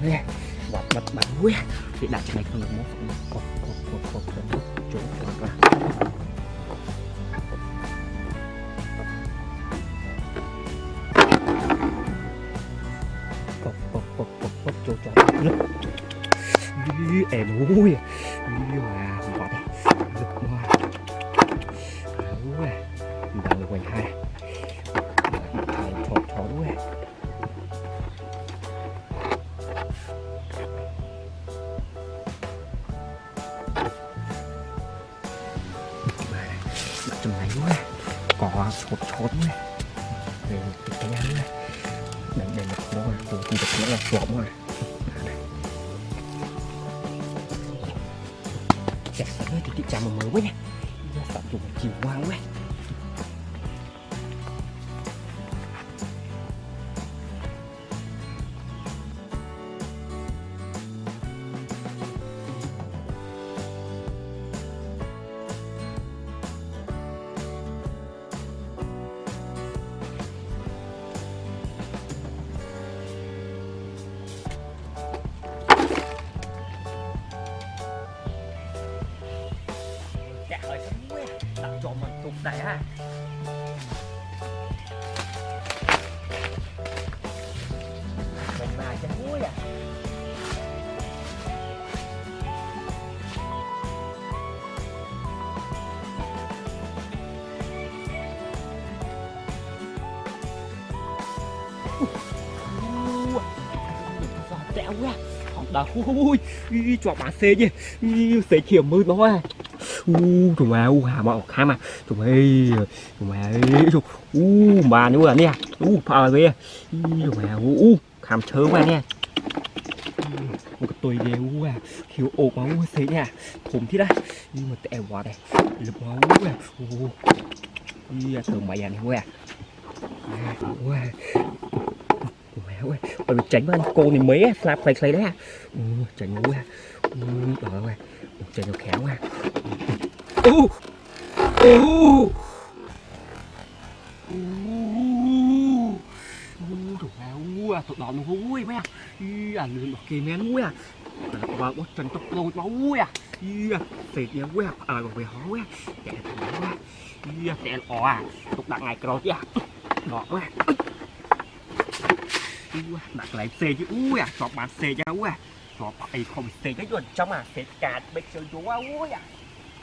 nè bật bật ui thì đặt cho này không được mốt cột chỗ ra cột chỗ em ui mà bỏ đây lực hoa ui đang quay hai thò đuôi đặt trong này đuôi có chốt đuôi để cái nhá đuôi để một nó từ từ nó là sọm rồi chặt nó thì chạm mà mới quá nha sợ dùng chiều qua quá ơi đặt cho mình tục đại ha mình mà chân muối à tẹo quá đó ui cho bà xê chứ xê kiểu mưa nó à chúng mày hà mà khai mà chúng mày bà nữa nè phờ về chúng mày khám chớ mà nè một cái tôi đều khiêu ôm máu xế nha thùng thế đấy nhưng mà tẹo quá đây lực máu từ mày này quá mẹ ơi tránh vào cô này mấy slap play đấy tránh quá rồi tránh nó khéo quá tụi đòn nó vui mấy lượn bọc kì men quá và bớt trần tóc lôi máu quá phệt nhá quá về hó quá chạy quá chạy tụi đặt ngày rồi chứ đọt quá đặt lại xe chứ chọn bạn xe cho chọn bạn không xe cái chuẩn trong à xe cạt bây giờ chú quá